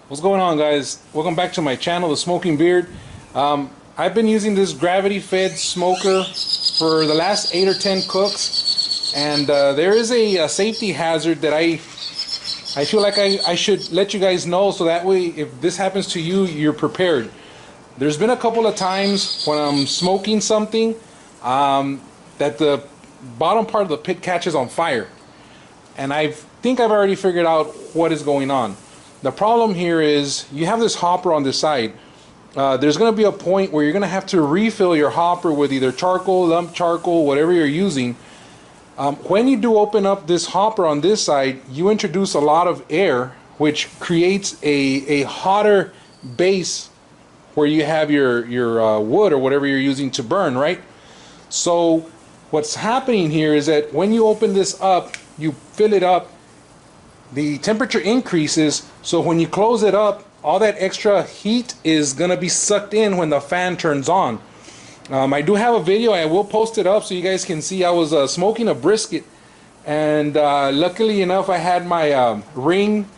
What's going on, guys? Welcome back to my channel, The Smoking Beard. I've been using this gravity-fed smoker for the last 8 or 10 cooks, and there is a safety hazard that I feel like I should let you guys know, so that way if this happens to you, you're prepared. There's been a couple of times when I'm smoking something that the bottom part of the pit catches on fire, and I think I've already figured out what is going on. The problem here is you have this hopper on this side. There's going to be a point where you're going to have to refill your hopper with either charcoal, lump charcoal, whatever you're using. When you do open up this hopper on this side, you introduce a lot of air, which creates a hotter base where you have your wood or whatever you're using to burn, right? So what's happening here is that when you open this up, you fill it up, the temperature increases, so when you close it up, all that extra heat is going to be sucked in when the fan turns on. I do have a video, I will post it up so you guys can see. I was smoking a brisket, and luckily enough I had my Ring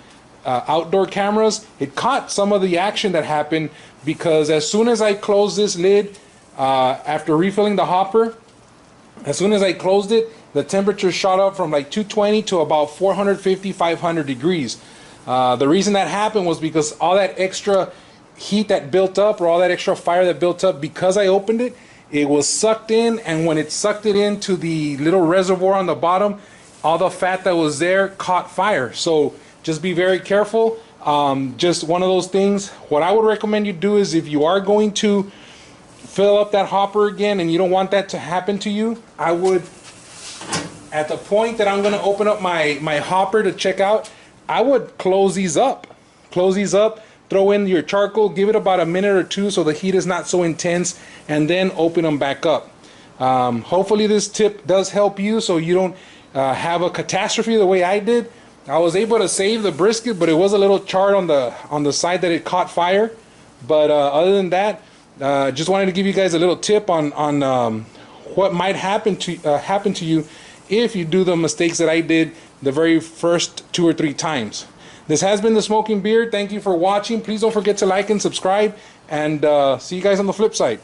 outdoor cameras. It caught some of the action that happened, because as soon as I closed this lid, after refilling the hopper, as soon as I closed it, the temperature shot up from like 220 to about 450, 500 degrees. The reason that happened was because all that extra heat that built up, or all that extra fire that built up, because I opened it, it was sucked in, and when it sucked it into the little reservoir on the bottom, all the fat that was there caught fire. So just be very careful. Just one of those things. What I would recommend you do is, if you are going to fill up that hopper again and you don't want that to happen to you, I would, at the point that I'm going to open up my hopper to check out, I would close these up. Close these up, throw in your charcoal, give it about a minute or two so the heat is not so intense, and then open them back up. Hopefully this tip does help you, so you don't have a catastrophe the way I did. I was able to save the brisket, but it was a little charred on the side that it caught fire. But other than that, just wanted to give you guys a little tip on what might happen to you if you do the mistakes that I did the very first 2 or 3 times. This has been The Smoking Beard. Thank you for watching. Please don't forget to like and subscribe, and see you guys on the flip side.